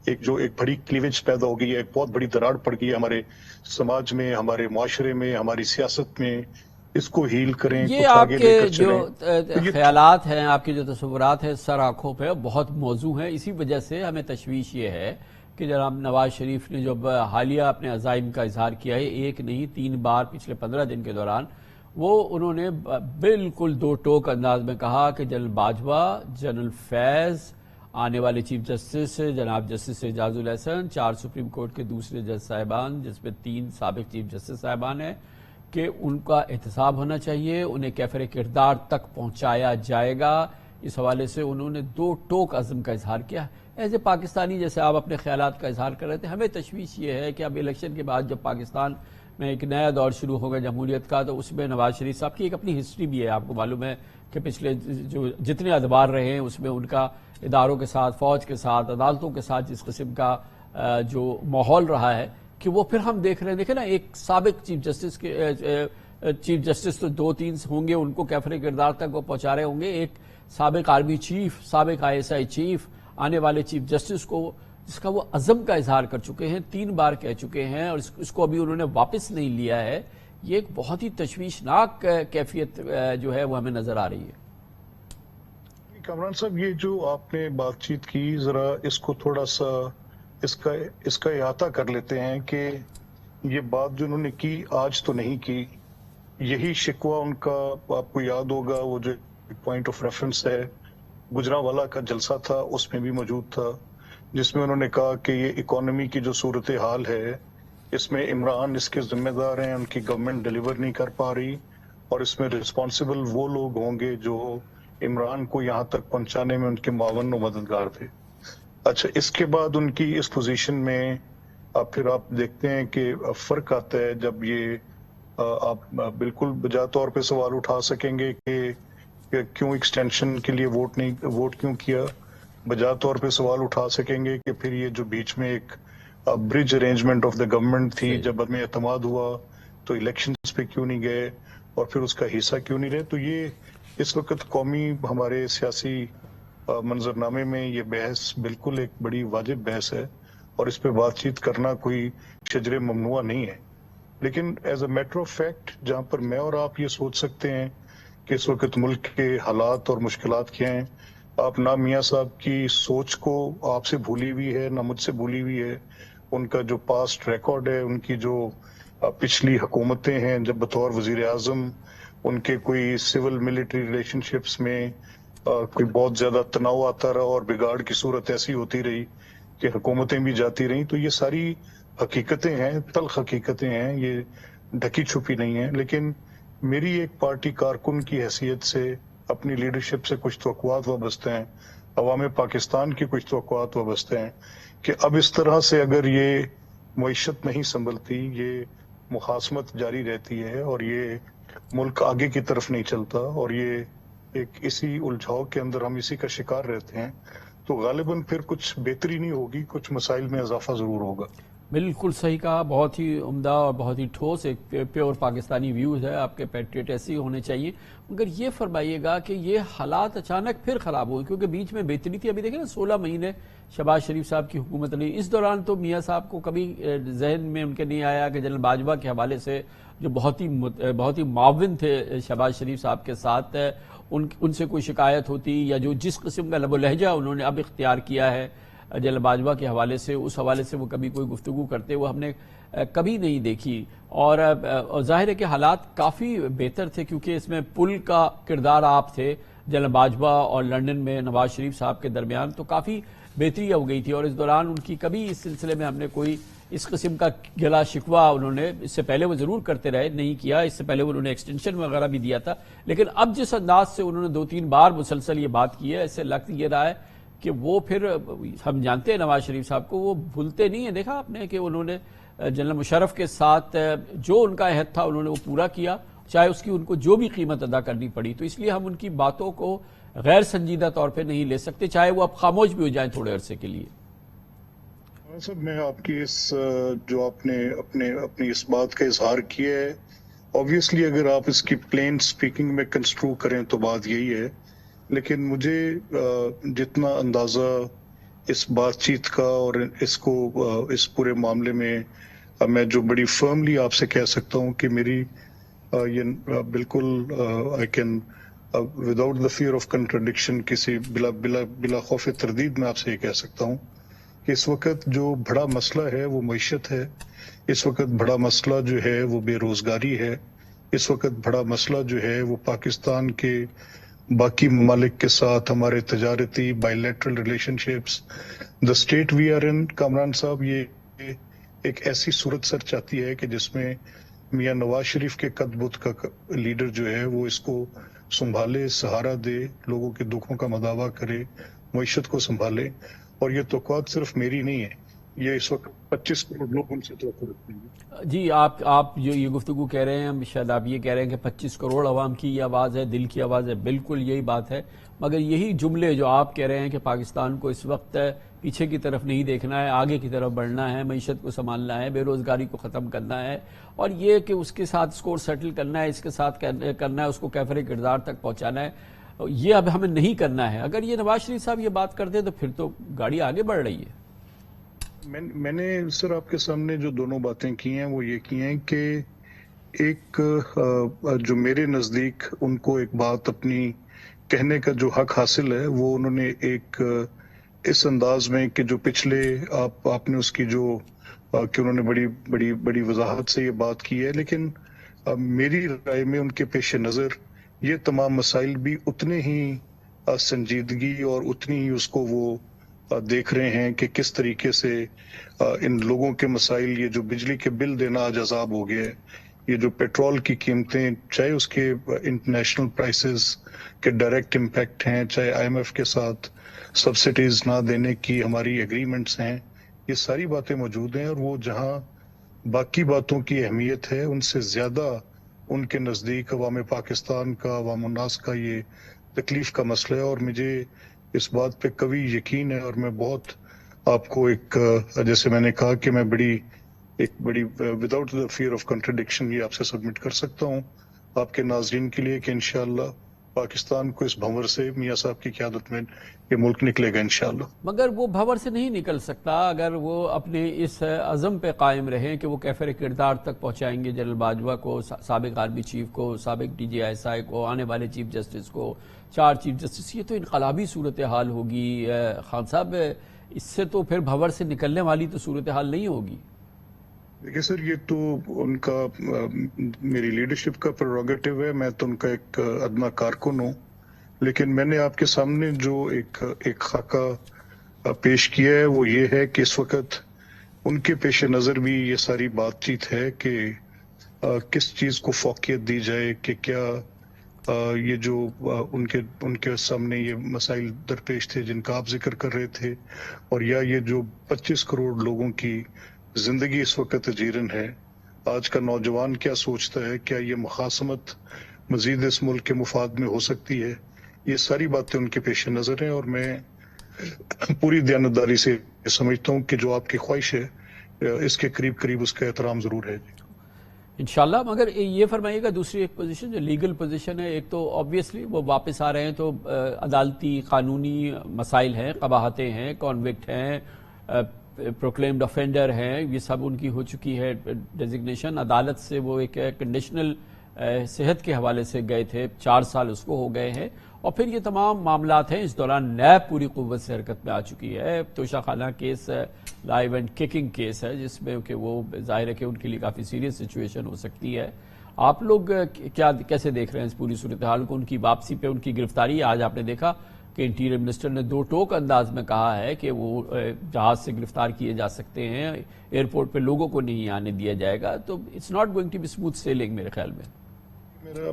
ایک بڑی کلیویج پیدا ہو گئی ہے، ایک بہت بڑی دراڑ پڑ گئی ہے ہمارے سماج میں، ہمارے معاشرے میں، ہماری سیاست میں، اس کو ہیل کریں، یہ آپ کے جو خیالات ہیں، آپ کے جو تصورات ہیں سر آنکھوں پہ بہت موزوں ہیں، اسی وجہ سے ہمیں تشویش یہ ہے کہ جناب نواز شریف نے جب حالیہ اپنے عزائم کا اظہار کیا ہے، 1 نہیں 3 بار پچھلے 15 دن کے دوران، وہ انہوں نے بالکل 2 ٹوک انداز میں کہا کہ جنرل باجوہ، جنرل فیض، آنے والے چیف جسٹس جناب جسٹس اعجاز الحسن، 4 سپریم کورٹ کے دوسرے جج صاحبان جس میں 3 سابق چیف جسٹس صاحبان ہیں، کہ ان کا احتساب ہونا چاہیے، انہیں کیفر کردار تک پہنچایا جائے گا۔ اس حوالے سے انہوں نے 2 ٹوک عزم کا اظہار کیا۔ ایسے پاکستانی جیسے آپ اپنے خیالات کا اظہار کر رہے تھے، ہمیں تشویش یہ ہے کہ اب الیکشن کے بعد جب پاکستان میں ایک نیا دور شروع ہوگا جمہوریت کا، تو اس میں نواز شریف صاحب کی ایک اپنی ہسٹری بھی ہے۔ آپ کو معلوم ہے کہ پچھلے جو جتنے ادوار رہے ہیں اس میں ان کا اداروں کے ساتھ، فوج کے ساتھ، عدالتوں کے ساتھ جس قسم کا جو ماحول رہا ہے کہ وہ پھر ہم دیکھ رہے ہیں۔ دیکھیں نا، ایک سابق چیف جسٹس کے چیف جسٹس تو 2-3 ہوں گے، ان کو کیفر کردار تک وہ پہنچا رہے ہوں گے، ایک سابق آرمی چیف، سابق ISI چیف، آنے والے چیف جسٹس کو جس کا وہ عزم کا اظہار کر چکے ہیں، 3 بار کہہ چکے ہیں، اور اس کو ابھی انہوں نے واپس نہیں لیا ہے۔ یہ ایک بہت ہی تشویشناک کیفیت جو ہے وہ ہمیں نظر آ رہی ہے۔ کامران صاحب، یہ جو آپ نے بات چیت کی، ذرا اس کو تھوڑا سا اس کا احاطہ کر لیتے ہیں کہ یہ بات جو انہوں نے کی آج تو نہیں کی. یہی شکوہ ان کا آپ کو یاد ہوگا، وہ جو پوائنٹ آف ریفرنس ہے گجرانوالہ کا جلسہ تھا اس میں بھی موجود تھا، جس میں انہوں نے کہا کہ یہ اکانومی کی جو صورتحال ہے اس میں عمران اس کے ذمہ دار ہیں، ان کی گورنمنٹ ڈیلیور نہیں کر پا رہی، اور اس میں رسپانسبل وہ لوگ ہوں گے جو عمران کو یہاں تک پہنچانے میں ان کے معاون و مددگار تھے. اچھا، اس کے بعد ان کی اس پوزیشن میں پھر آپ دیکھتے ہیں کہ فرق آتا ہے جب یہ آپ بالکل بجا طور پہ سوال اٹھا سکیں گے کہ کیوں ایکسٹینشن کے لیے ووٹ کیوں کیا، بجا طور پہ سوال اٹھا سکیں گے کہ پھر یہ جو بیچ میں ایک برج ارینجمنٹ آف دا گورنمنٹ تھی، جب ہمیں اعتماد ہوا تو الیکشنز پہ کیوں نہیں گئے اور پھر اس کا حصہ کیوں نہیں رہے. تو یہ اس وقت قومی ہمارے سیاسی منظرنامے میں یہ بحث بالکل ایک بڑی واجب بحث ہے، اور اس پہ بات چیت کرنا کوئی شجر ممنوع نہیں ہے. لیکن as a matter of fact جہاں پر میں اور آپ یہ سوچ سکتے ہیں کہ اس وقت ملک کے حالات اور مشکلات کیا ہیں، آپ نہ میاں صاحب کی سوچ کو آپ سے بھولی ہوئی ہے نہ مجھ سے بھولی ہوئی ہے. ان کا جو پاسٹ ریکارڈ ہے، ان کی جو پچھلی حکومتیں ہیں جب بطور وزیر اعظم ان کے کوئی سول ملٹری ریلیشن شپس میں کوئی بہت زیادہ تناؤ آتا رہا اور بگاڑ کی صورت ایسی ہوتی رہی کہ حکومتیں بھی جاتی رہیں. تو یہ ساری حقیقتیں ہیں، تلخ حقیقتیں ہیں، یہ ڈھکی چھپی نہیں ہیں. لیکن میری ایک پارٹی کارکن کی حیثیت سے اپنی لیڈرشپ سے کچھ توقعات وابستہ ہیں، عوام پاکستان کی کچھ توقعات وابستہ ہیں کہ اب اس طرح سے اگر یہ معیشت نہیں سنبھلتی، یہ مخاصمت جاری رہتی ہے اور یہ ملک آگے کی طرف نہیں چلتا اور یہ ایک اسی الجھاؤ کے اندر ہم اسی کا شکار رہتے ہیں، تو غالباً پھر کچھ بہتری نہیں ہوگی، کچھ مسائل میں اضافہ ضرور ہوگا. بالکل صحیح کہا، بہت ہی عمدہ اور بہت ہی ٹھوس ایک پیور پاکستانی ویوز ہے. آپ کے پیٹریٹ ایسے ہی ہونے چاہیے. مگر یہ فرمائیے گا کہ یہ حالات اچانک پھر خراب ہوئے، کیونکہ بیچ میں بہتری تھی. ابھی دیکھیں نا 16 مہینے شہباز شریف صاحب کی حکومت رہی. اس دوران تو میاں صاحب کو کبھی ذہن میں ان کے نہیں آیا کہ جنرل باجوہ کے حوالے سے جو بہت ہی معاون تھے شہباز شریف صاحب کے ساتھ، ان سے کوئی شکایت ہوتی، یا جو جس قسم کا لب و لہجہ انہوں نے اب اختیار کیا ہے جنرل باجوہ کے حوالے سے، اس حوالے سے وہ کبھی کوئی گفتگو کرتے وہ ہم نے کبھی نہیں دیکھی. اور ظاہر ہے کہ حالات کافی بہتر تھے، کیونکہ اس میں پل کا کردار آپ تھے جنرل باجوہ اور لندن میں نواز شریف صاحب کے درمیان، تو کافی بہتری ہو گئی تھی. اور اس دوران ان کی کبھی اس سلسلے میں ہم نے کوئی اس قسم کا گلا شکوہ انہوں نے، اس سے پہلے وہ ضرور کرتے رہے، نہیں کیا. اس سے پہلے انہوں نے ایکسٹینشن وغیرہ بھی دیا تھا. لیکن اب جس انداز سے انہوں نے 2-3 بار مسلسل یہ بات کی ہے، ایسے لگ یہ رہا ہے کہ وہ پھر، ہم جانتے ہیں نواز شریف صاحب کو وہ بھولتے نہیں ہیں. دیکھا آپ نے کہ انہوں نے جنرل مشرف کے ساتھ جو ان کا عہد تھا انہوں نے وہ پورا کیا، چاہے اس کی ان کو جو بھی قیمت ادا کرنی پڑی. تو اس لیے ہم ان کی باتوں کو غیر سنجیدہ طور پہ نہیں لے سکتے، چاہے وہ اب خاموش بھی ہو جائیں تھوڑے عرصے کے لیے. صاحب، میں آپ کی اس جو آپ نے اپنی اس بات کا اظہار کیا ہے، obviously اگر آپ اس کی پلین سپیکنگ میں کنسٹرو کریں تو بات یہی ہے. لیکن مجھے جتنا اندازہ اس بات چیت کا اور اس پورے معاملے میں میں جو بڑی فرملی آپ سے کہہ سکتا ہوں کہ میری یہ بالکل I can without the fear of contradiction, کسی بلا خوف تردید میں آپ سے یہ کہہ سکتا ہوں کہ اس وقت جو بڑا مسئلہ ہے وہ معیشت ہے. اس وقت بڑا مسئلہ جو ہے وہ بے روزگاری ہے. اس وقت بڑا مسئلہ جو ہے وہ پاکستان کے باقی ممالک کے ساتھ ہمارے تجارتی bilateral relationships, the state we are in. Kamran صاحب، یہ ایک ایسی صورت سر چاہتی ہے کہ جس میں میاں نواز شریف کے قد بت کا لیڈر جو ہے وہ اس کو سنبھالے، سہارا دے، لوگوں کے دکھوں کا مداوع کرے، معیشت کو سنبھالے. اور یہ توقعات صرف میری نہیں ہے، یہ اس وقت 25 کروڑ لوگ ان سے توقع رکھتے ہیں. جی، آپ جو یہ گفتگو کہہ رہے ہیں، شاید آپ یہ کہہ رہے ہیں کہ 25 کروڑ عوام کی یہ آواز ہے، دل کی آواز ہے. بالکل یہی بات ہے. مگر یہی جملے جو آپ کہہ رہے ہیں کہ پاکستان کو اس وقت پیچھے کی طرف نہیں دیکھنا ہے، آگے کی طرف بڑھنا ہے، معیشت کو سنبھالنا ہے، بے روزگاری کو ختم کرنا ہے، اور یہ کہ اس کے ساتھ اسکور سیٹل کرنا ہے، اس کے ساتھ کرنا ہے، اس کو کیفر کردار تک پہنچانا ہے، یہ اب ہمیں نہیں کرنا ہے. اگر یہ نواز شریف صاحب یہ بات کرتے تو پھر تو گاڑی آگے بڑھ رہی ہے. میں نے سر آپ کے سامنے جو دونوں باتیں کی ہیں وہ یہ کی ہیں کہ ایک جو میرے نزدیک ان کو ایک بات اپنی کہنے کا جو حق حاصل ہے، وہ انہوں نے ایک اس انداز میں کہ جو پچھلے آپ نے اس کی جو کہ انہوں نے بڑی بڑی بڑی وضاحت سے یہ بات کی ہے، لیکن میری رائے میں ان کے پیش نظر یہ تمام مسائل بھی اتنے ہی سنجیدگی اور اتنی ہی اس کو وہ دیکھ رہے ہیں کہ کس طریقے سے ان لوگوں کے مسائل، یہ جو بجلی کے بل دینا آج عذاب ہو گیا ہے، یہ جو پیٹرول کی قیمتیں، چاہے اس کے انٹرنیشنل پرائسز کے ڈائریکٹ امپیکٹ ہیں، چاہے آئی ایم ایف کے ساتھ سبسڈیز نہ دینے کی ہماری ایگریمنٹس ہیں، یہ ساری باتیں موجود ہیں، اور وہ جہاں باقی باتوں کی اہمیت ہے ان سے زیادہ ان کے نزدیک عوام پاکستان کا، عوام الناس کا یہ تکلیف کا مسئلہ ہے۔ اور مجھے اس بات پہ قوی یقین ہے، اور میں بہت آپ کو ایک جیسے میں نے کہا کہ میں ایک بڑی without the fear of contradiction یہ آپ سے سبمٹ کر سکتا ہوں آپ کے ناظرین کے لیے کہ انشاءاللہ پاکستان کو اس بھنور سے میاں صاحب کی قیادت میں یہ ملک نکلے گا انشاءاللہ۔ مگر وہ بھنور سے نہیں نکل سکتا اگر وہ اپنے اس عزم پہ قائم رہیں کہ وہ کیفر کردار تک پہنچائیں گے جنرل باجوہ کو، سابق آرمی چیف کو، سابق D G I S I کو، آنے والے چیف جسٹس کو، 4 چیف جسٹس۔ یہ تو انقلابی صورتحال ہوگی خان صاحب، اس سے تو پھر بھنور سے نکلنے والی تو صورتحال نہیں ہوگی۔ دیکھیں سر، یہ تو ان کا میری لیڈرشپ کا پریروگیٹو ہے، میں تو ان کا ایک ادنیٰ کارکن ہوں، لیکن میں نے آپ کے سامنے جو ایک خاکہ پیش کیا ہے وہ یہ ہے کہ اس وقت ان کے پیش نظر بھی یہ ساری بات چیت ہے کہ کس چیز کو فوقیت دی جائے، کہ کیا یہ جو ان کے سامنے یہ مسائل درپیش تھے جن کا آپ ذکر کر رہے تھے، اور یا یہ جو 25 کروڑ لوگوں کی زندگی اس وقت اجیرن ہے، آج کا نوجوان کیا سوچتا ہے، کیا یہ مخاصمت مزید اس ملک کے مفاد میں ہو سکتی ہے، یہ ساری باتیں ان کے پیش نظر ہیں، اور میں پوری دیانتداری سے سمجھتا ہوں کہ جو آپ کی خواہش ہے اس کے قریب قریب اس کا احترام ضرور ہے۔ انشاءاللہ۔ مگر یہ فرمائیے گا دوسری ایک پوزیشن جو لیگل پوزیشن ہے، ایک تو آبویسلی وہ واپس آ رہے ہیں تو عدالتی قانونی مسائل ہیں، قباحتیں ہیں، کانوکٹ ہیں، پروکلیمڈ آفینڈر ہیں، یہ سب ان کی ہو چکی ہے ڈیزگنیشن۔ عدالت سے وہ ایک کنڈیشنل صحت کے حوالے سے گئے تھے، 4 سال اس کو ہو گئے ہیں، اور پھر یہ تمام معاملات ہیں۔ اس دوران نیب پوری قوت سے حرکت میں آ چکی ہے۔ Toshakhana case live and kicking case ہے، جس میں کہ وہ ظاہر ہے کہ ان کے لیے کافی سیریس سچویشن ہو سکتی ہے۔ آپ لوگ کیسے دیکھ رہے ہیں اس پوری صورتحال کو، ان کی واپسی پہ، ان کی گرفتاری؟ آج آپ نے دیکھا کہ انٹیریئر منسٹر نے 2 ٹوک انداز میں کہا ہے کہ وہ جہاز سے گرفتار کیے جا سکتے ہیں، ایئرپورٹ پہ لوگوں کو نہیں آنے دیا جائے گا، تو it's not going to be smooth sailing میرے خیال میں۔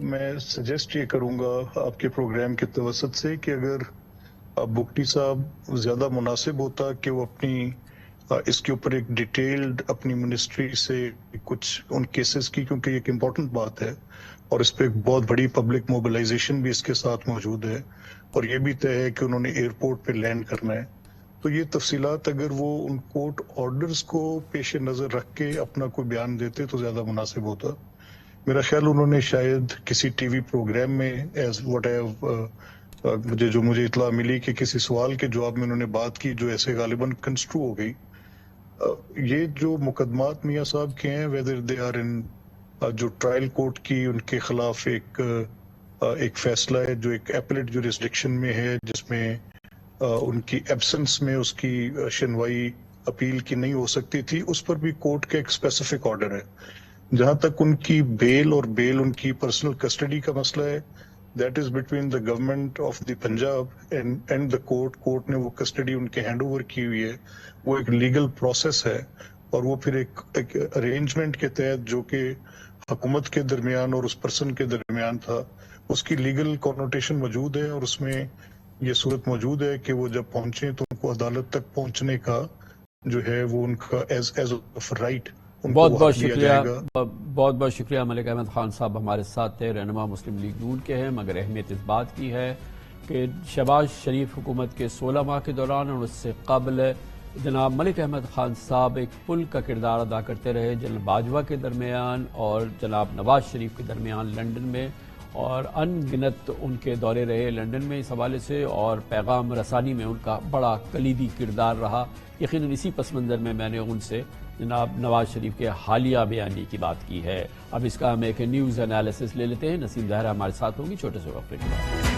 میں سجیسٹ یہ کروں گا آپ کے پروگرام کے توسط سے کہ اگر بگٹی صاحب زیادہ مناسب ہوتا کہ وہ اپنی اس کے اوپر ایک ڈیٹیلڈ اپنی منسٹری سے کچھ ان کیسز کی، کیونکہ یہ ایک امپورٹنٹ بات ہے اور اس پہ ایک بہت بڑی پبلک موبلائزیشن بھی اس کے ساتھ موجود ہے، اور یہ بھی طے ہے کہ انہوں نے ایئرپورٹ پہ لینڈ کرنا ہے، تو یہ تفصیلات اگر وہ ان کورٹ آرڈرز کو پیش نظر رکھ کے اپنا کوئی بیان دیتے تو زیادہ مناسب ہوتا۔ میرا خیال انہوں نے شاید کسی ٹی وی پروگرام میں مجھے اطلاع ملی کہ کسی سوال کے جواب میں انہوں نے بات کی جو ایسے غالباً کنسٹرو ہو گئی۔ یہ جو مقدمات میاں صاحب کے ہیں ویدر دے آر ان جو ٹرائل کورٹ کی ان کے خلاف ایک فیصلہ ہے جو ایک ایپلیٹ جورسڈکشن میں ہے، جس میں ان کی ایبسنس میں اس کی شنوائی اپیل کی نہیں ہو سکتی تھی، اس پر بھی کورٹ کا ایک اسپیسیفک آرڈر ہے۔ جہاں تک ان کی بیل اور ان کی پرسنل کسٹڈی کا مسئلہ ہے، that is between the government of the Punjab and the court نے وہ کسٹڈی ان کے ہینڈ اوور کی ہوئی ہے، وہ ایک لیگل پروسیس ہے، اور وہ پھر ایک ارینجمنٹ کے تحت جو کہ حکومت کے درمیان اور اس پرسن کے درمیان تھا، اس کی لیگل کونوٹیشن موجود ہے، اور اس میں یہ صورت موجود ہے کہ وہ جب پہنچیں تو ان کو عدالت تک پہنچنے کا جو ہے وہ ان کا ایز آف رائٹ بہت بہت شکریہ، بہت بہت شکریہ ملک احمد خان صاحب ہمارے ساتھ تھے، رہنما مسلم لیگ نون کے ہیں، مگر اہمیت اس بات کی ہے کہ شہباز شریف حکومت کے 16 ماہ کے دوران اور اس سے قبل جناب ملک احمد خان صاحب ایک پل کا کردار ادا کرتے رہے جنرل باجوہ کے درمیان اور جناب نواز شریف کے درمیان لنڈن میں، اور ان گنت ان کے دورے رہے لنڈن میں اس حوالے سے، اور پیغام رسانی میں ان کا بڑا کلیدی کردار رہا۔ یقیناً اسی پس منظر میں میں نے ان سے جناب نواز شریف کے حالیہ بیانی کی بات کی ہے۔ اب اس کا ہم ایک نیوز انالیسس لے لیتے ہیں، نسیم زہرا ہمارے ساتھ ہوگی چھوٹے سے وقفے کے بعد۔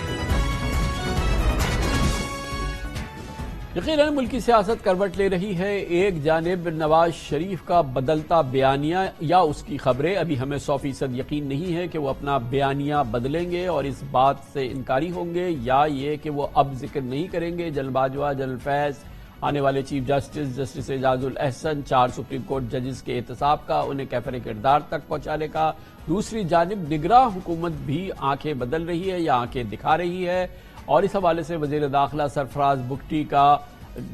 یقیناً ملکی سیاست کروٹ لے رہی ہے. ایک جانب نواز شریف کا بدلتا بیانیہ یا اس کی خبریں، ابھی ہمیں 100% یقین نہیں ہے کہ وہ اپنا بیانیہ بدلیں گے اور اس بات سے انکاری ہوں گے، یا یہ کہ وہ اب ذکر نہیں کریں گے جنرل باجوہ، جنرل فیض، آنے والے chief justice justice Ijaz ul Ahsan, 4 supreme court ججز کے احتساب کا، انہیں کیفر کردار تک پہنچانے کا. دوسری جانب نگراں حکومت بھی آنکھیں بدل رہی ہے یا آنکھیں دکھا رہی ہے، اور اس حوالے سے وزیر داخلہ سرفراز بگٹی کا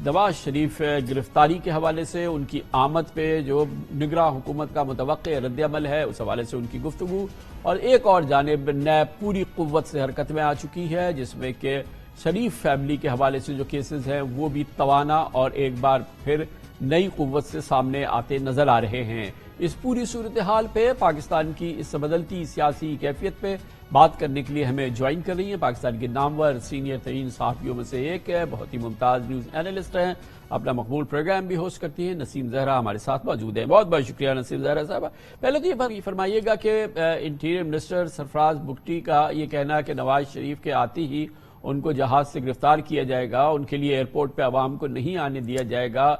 نواز شریف گرفتاری کے حوالے سے ان کی آمد پہ جو نگراں حکومت کا متوقع رد عمل ہے اس حوالے سے ان کی گفتگو. اور ایک اور جانب نیب پوری قوت سے حرکت میں آ چکی ہے، جس میں کہ شریف فیملی کے حوالے سے جو کیسز ہیں وہ بھی توانا اور ایک بار پھر نئی قوت سے سامنے آتے نظر آ رہے ہیں. اس پوری صورتحال پہ، پاکستان کی اس بدلتی سیاسی کیفیت پہ بات کرنے کے لیے ہمیں جوائن کر رہی ہیں پاکستان کے نامور سینئر ترین صحافیوں میں سے ایک ہے، بہت ہی ممتاز نیوز اینالسٹ ہیں، اپنا مقبول پروگرام بھی ہوسٹ کرتی ہیں، نسیم زہرا ہمارے ساتھ موجود ہیں. بہت بہت شکریہ نسیم زہرا صاحبہ. پہلے تو یہ فرمائیے گا کہ انٹیریئر منسٹر سرفراز بگٹی کا یہ کہنا ہے کہ نواز شریف کے آتے ہی ان کو جہاز سے گرفتار کیا جائے گا، ان کے لیے ایئرپورٹ پہ عوام کو نہیں آنے دیا جائے گا،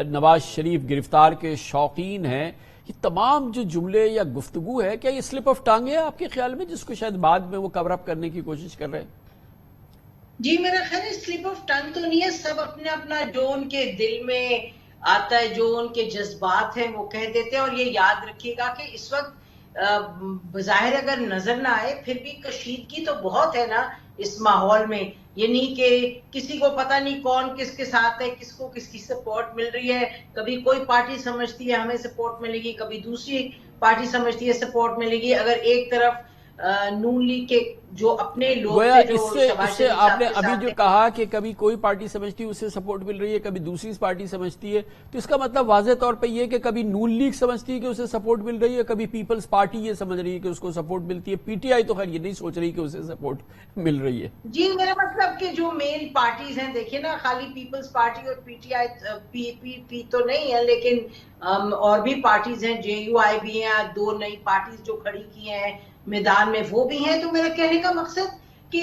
نواز شریف گرفتار کے شوقین ہیں، یہ تمام جو جملے یا گفتگو ہے، کیا یہ سلپ آف ٹنگ ہے آپ کے خیال میں، جس کو شاید بعد میں وہ کور اپ کرنے کی کوشش کر رہے ہیں؟ جی میرا خیال ہے سلپ آف ٹنگ تو نہیں ہے، سب اپنے اپنا جو ان کے دل میں آتا ہے، جو ان کے جذبات ہیں وہ کہہ دیتے ہیں. اور یہ یاد رکھیے گا کہ اس وقت بظاہر اگر نظر نہ آئے پھر بھی کشیدگی تو بہت ہے نا اس ماحول میں. یہ نہیں کہ کسی کو پتہ نہیں کون کس کے ساتھ ہے، کس کو کس کی سپورٹ مل رہی ہے. کبھی کوئی پارٹی سمجھتی ہے ہمیں سپورٹ ملے گی، کبھی دوسری پارٹی سمجھتی ہے سپورٹ ملے گی. اگر ایک طرف نون لیگ کے جو اپنے لوگ اس سے آپ نے ابھی جو کہا کہ کبھی کوئی پارٹی سمجھتی ہے اسے سپورٹ مل رہی ہے، کبھی دوسری پارٹی سمجھتی ہے، تو اس کا مطلب واضح طور پہ یہ کہ کبھی نون لیگ سمجھتی ہے کہ اسے سپورٹ مل رہی ہے، کبھی پیپلز پارٹی یہ سمجھ رہی ہے کہ اس کو سپورٹ ملتی ہے. پی ٹی آئی تو خیر یہ نہیں سوچ رہی کہ اسے سپورٹ مل رہی ہے. جی میرا مطلب کہ جو مین پارٹیز ہیں، دیکھیں نا، خالی پیپلز پارٹی اور پی ٹی آئی پی تو نہیں ہے، لیکن اور بھی پارٹیز ہیں، جے یو آئی بھی ہیں، 2 نئی پارٹیز جو کھڑی کی ہیں میدان میں وہ بھی ہیں. تو میرا کہنے کا مقصد کہ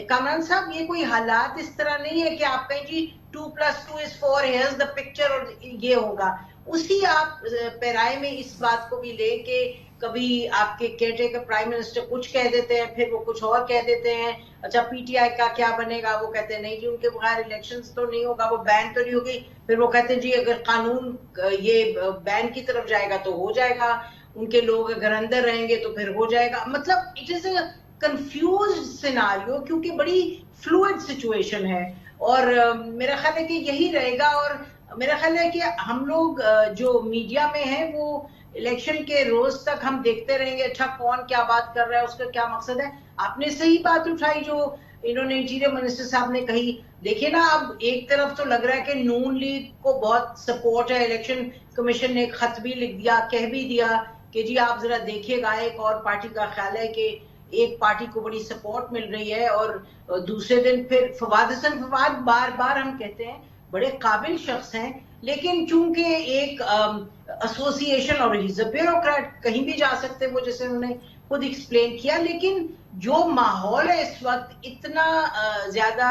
کامران صاحب یہ کوئی حالات اس طرح نہیں ہے کہ آپ کہیں جی 2+2=4 here's the picture اور یہ ہوگا. اسی آپ پیرائے میں اس بات کو بھی لے کہ کبھی آپ کے کیئر ٹیکر پرائم منسٹر کچھ کہہ دیتے ہیں، پھر وہ کچھ اور کہہ دیتے ہیں. اچھا پی ٹی آئی کا کیا بنے گا، وہ کہتے ہیں نہیں جی ان کے بغیر الیکشنز تو نہیں ہوگا، وہ بین تو نہیں ہوگی. پھر وہ کہتے ہیں جی اگر قانون یہ بین کی طرف جائے گا تو ہو جائے گا، ان کے لوگ اگر اندر رہیں گے تو پھر ہو جائے گا. مطلب it is a confused scenario, کیونکہ بڑی فلوئڈ سچویشن ہے. اور میرا خیال ہے کہ یہی رہے گا. اور میرا خیال ہے کہ ہم لوگ جو میڈیا میں ہیں وہ الیکشن کے روز تک ہم دیکھتے رہیں گے اچھا کون کیا بات کر رہا ہے، اس کا کیا مقصد ہے. آپ نے صحیح بات اٹھائی جو انہوں نے انٹیریئر منسٹر صاحب نے کہی. دیکھیں نا، اب ایک طرف تو لگ رہا ہے کہ نون لیگ کو بہت سپورٹ ہے، الیکشن کمیشن نے ایک خط بھی لکھ دیا، کہہ بھی دیا کہ جی آپ ذرا دیکھیے گا. ایک اور پارٹی کا خیال ہے کہ ایک پارٹی کو بڑی سپورٹ مل رہی ہے، اور دوسرے دن پھر فواد حسن، فواد بار بار ہم کہتے ہیں بڑے قابل شخص ہیں، لیکن چونکہ ایک ایسوسی ایشن اور ہیز اے بیوروکریٹ، کہیں بھی جا سکتے وہ، جیسے انہوں نے خود ایکسپلین کیا. لیکن جو ماحول ہے اس وقت اتنا زیادہ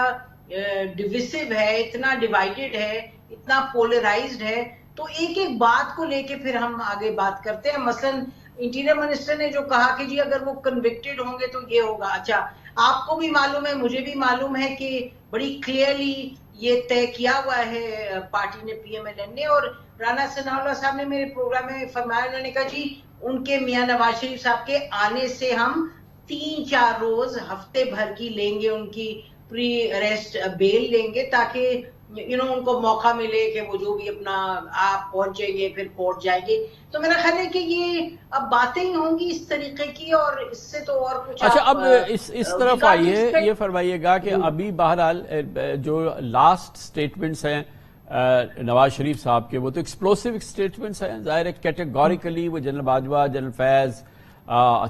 ڈویسو ہے، اتنا ڈیوائیڈڈ ہے، اتنا پولرائزڈ ہے، تو ایک ایک بات کو لے کے پھر ہم آگے بات کرتے ہیں. مثلا انٹیریئر منسٹر نے جو کہا کہ جی اگر وہ کنوکٹڈ ہوں گے تو یہ ہوگا. اچھا آپ کو بھی معلوم ہے، مجھے بھی معلوم ہے کہ بڑی کلیئرلی یہ طے کیا ہوا ہے پارٹی نے، پی ایم ایل این نے. اور رانا ثناء اللہ صاحب نے میرے پروگرام میں فرمایا، انہوں نے کہا جی ان کے میاں نواز شریف صاحب کے آنے سے ہم 3-4 روز ہفتے بھر کی لیں گے، ان کی پری اریسٹ بیل لیں گے، تاکہ ان کو موقع ملے کہ وہ جو بھی اپنا آپ پہنچیں گے پھر کورٹ جائیں گے. تو میرا خیال ہے کہ یہ اب باتیں ہی ہوں گی اس طریقے کی، اور اس سے تو اور کچھ. اچھا اب اس طرف آئیے، یہ فرمائیے گا کہ ابھی بہرحال جو لاسٹ سٹیٹمنٹس ہیں نواز شریف صاحب کے، وہ تو ایکسپلوسیو سٹیٹمنٹس ہیں. ظاہر ہے کیٹیگوریکلی وہ general Bajwa, general Faiz,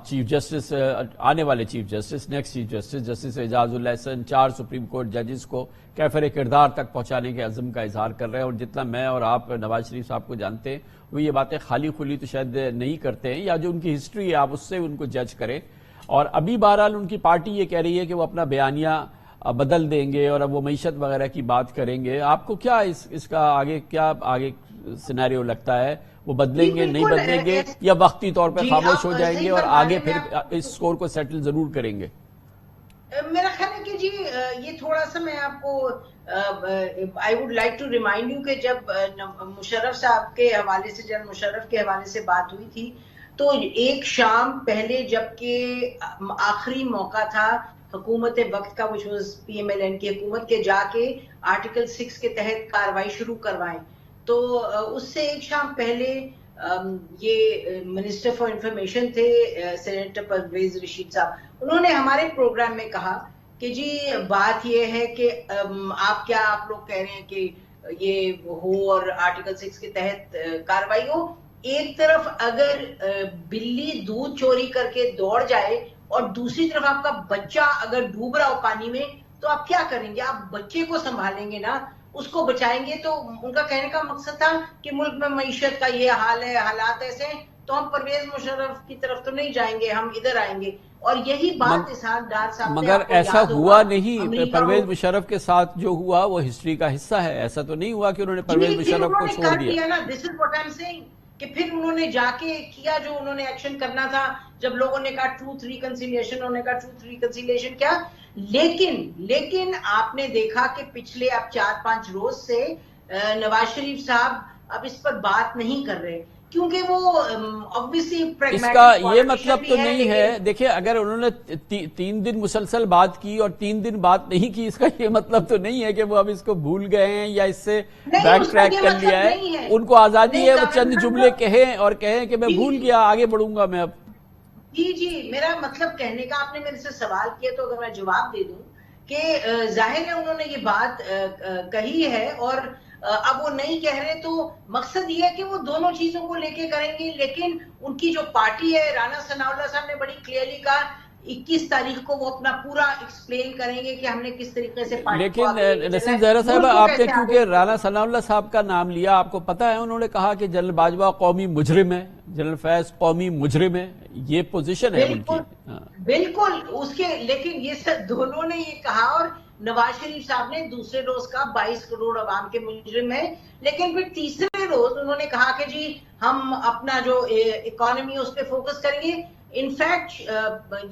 chief justice, آنے والے chief justice, next chief justice justice Ijaz ul Ahsan, 4 supreme court ججز کو کیفر کردار تک پہنچانے کے عزم کا اظہار کر رہے ہیں. اور جتنا میں اور آپ نواز شریف صاحب کو جانتے ہیں، وہ یہ باتیں خالی کھلی تو شاید نہیں کرتے ہیں، یا جو ان کی ہسٹری ہے آپ اس سے ان کو جج کریں. اور ابھی بہرحال ان کی پارٹی یہ کہہ رہی ہے کہ وہ اپنا بیانیہ بدل دیں گے اور اب وہ معیشت وغیرہ کی بات کریں گے. آپ کو کیا اس کا آگے سینیریو لگتا ہے؟ وہ بدلیں گے, نہیں بدلیں گے, یا وقتی طور پہ خاموش ہو جائیں گے اور آگے پھر اس سکور کو سیٹل ضرور کریں گے؟ میرا خیال ہے کہ جی یہ تھوڑا سا میں آپ کو I would like to remind you کہ جب مشرف صاحب کے حوالے سے, جنرل مشرف کے حوالے سے بات ہوئی تھی تو ایک شام پہلے جبکہ آخری موقع تھا حکومت وقت کا, which was PMLN کی حکومت کے, جا کے آرٹیکل 6 کے تحت کاروائی شروع کروائیں, تو اس سے ایک شام پہلے یہ منسٹر فار انفارمیشن تھے سینیٹر پرویز رشید صاحب, انہوں نے ہمارے پروگرام میں کہا کہ جی بات یہ ہے کہ آپ لوگ کہہ رہے ہیں کہ یہ ہو اور آرٹیکل 6 کے تحت کاروائی ہو, ایک طرف اگر بلی دودھ چوری کر کے دوڑ جائے اور دوسری طرف آپ کا بچہ اگر ڈوب رہا ہو پانی میں, تو آپ کیا کریں گے؟ آپ بچے کو سنبھالیں گے نا, اس کو بچائیں گے. تو ان کا کہنے کا مقصد تھا کہ ملک میں معیشت کا یہ حال ہے, حالات ایسے ہیں, تو ہم پرویز مشرف کی طرف تو نہیں جائیں گے, ہم ادھر آئیں گے. اور یہی بات اسحاق ڈار صاحب نے, مگر ایسا ہوا نہیں. پرویز مشرف کے ساتھ جو ہوا وہ ہسٹری کا حصہ ہے. ایسا تو نہیں ہوا کہ انہوں نے پرویز مشرف کو چھوڑ دیا. This is what I am seeing کہ پھر انہوں نے جا کے کیا جو انہوں نے ایکشن کرنا تھا. جب لوگوں نے کہا ٹروتھ ریکنسیلیشن, انہوں نے کہا ٹروتھ ریکنسیلیشن کیا. لیکن آپ نے دیکھا کہ پچھلے اب 4-5 روز سے نواز شریف صاحب اب اس پر بات نہیں کر رہے, کیونکہ وہ اس کا یہ مطلب تو نہیں ہے. دیکھیں, اگر انہوں نے 3 دن مسلسل بات کی اور 3 دن بات نہیں کی, اس کا یہ مطلب تو نہیں ہے کہ وہ اب اس کو بھول گئے ہیں یا اس سے بیک ٹریک کر لیا ہے. ان کو آزادی ہے, وہ چند جملے کہیں اور کہیں کہ میں بھول گیا, آگے بڑھوں گا میں اب. جی میرا مطلب کہنے کا, آپ نے میرے سے سوال کیا تو اگر میں جواب دے دوں کہ ظاہر ہے انہوں نے یہ بات کہی ہے اور اب وہ نہیں کہہ رہے, تو مقصد یہ ہے کہ وہ دونوں چیزوں کو لے کے کریں گے. لیکن ان کی جو پارٹی ہے, رانا ثناء اللہ صاحب نے بڑی کلیئرلی کہا 21 تاریخ کو وہ اپنا پورا ایکسپلین کریں گے کہ ہم نے کس طریقے سے پارٹی. لیکن نسیم زہرا صاحب, آپ نے کیونکہ رانا ثناء اللہ صاحب کا نام لیا, آپ کو پتا ہے انہوں نے کہا کہ جنرل باجوہ قومی مجرم ہے, جنرل فیض قومی مجرم ہے, یہ پوزیشن ہے ان کی. بالکل اس کے, لیکن یہ سب دونوں نے یہ کہا, اور نواز شریف صاحب نے دوسرے روز کا 22 کروڑ عوام کے مجرم ہیں. لیکن پھر تیسرے روز انہوں نے کہا کہ جی ہم اپنا جو اکانومی اس پہ فوکس کریں گے. انفیکٹ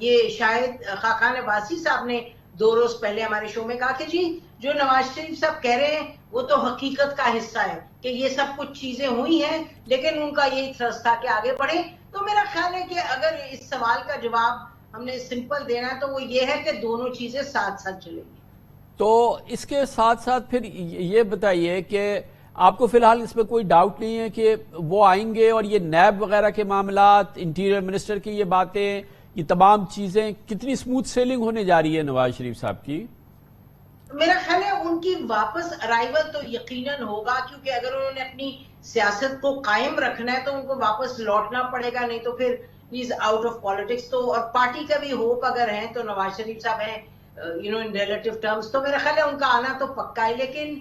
یہ شاید خاقان عباسی صاحب نے 2 روز پہلے ہمارے شو میں کہا کہ جی جو نواز شریف صاحب کہہ رہے ہیں وہ تو حقیقت کا حصہ ہے کہ یہ سب کچھ چیزیں ہوئی ہیں, لیکن ان کا یہی تھرسٹ تھا کہ آگے بڑھے. تو میرا خیال ہے کہ اگر اس سوال کا جواب ہم نے سمپل دینا ہے تو وہ یہ ہے کہ دونوں چیزیں ساتھ ساتھ چلیں گی. تو اس کے ساتھ ساتھ پھر یہ بتائیے کہ آپ کو فی الحال اس میں کوئی ڈاؤٹ نہیں ہے کہ وہ آئیں گے اور یہ نیب وغیرہ کے معاملات, انٹیریئر منسٹر کی یہ باتیں, یہ تمام چیزیں کتنی سموتھ سیلنگ ہونے جا رہی ہے نواز شریف صاحب کی؟ میرا خیال ہے ان کی واپس ارائیول تو یقیناً ہوگا, کیونکہ اگر انہوں نے اپنی سیاست کو قائم رکھنا ہے تو ان کو واپس لوٹنا پڑے گا, نہیں تو پھر از آؤٹ آف پالیٹکس. تو اور پارٹی کا بھی ہوپ اگر ہیں تو نواز شریف صاحب ہیں ان ریلیٹیو ٹرمز, تو میرا خیال ہے ان کا آنا تو پکا ہے. لیکن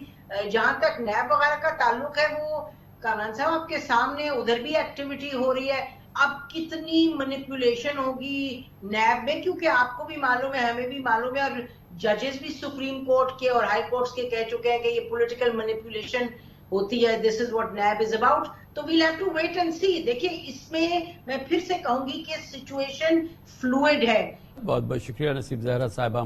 جہاں تک نیب وغیرہ کا تعلق ہے, وہ کامران صاحب آپ کے سامنے ادھر بھی ایکٹیویٹی ہو رہی ہے. اب کتنی مینیپولیشن ہوگی نیب میں, کیونکہ آپ کو بھی معلوم ہے, ہمیں بھی معلوم ہے, اور ججز بھی سپریم کورٹ کے اور ہائی کورٹس کے کہہ چکے ہیں کہ یہ پولیٹیکل مینیپولیشن ہوتی ہے. This is what NAB is about. تو we'll have to wait and see. دیکھیے اس میں پھر سے کہوں گی کہ سچویشن فلوئڈ ہے. بہت بہت شکریہ نسیم زہرا صاحبہ.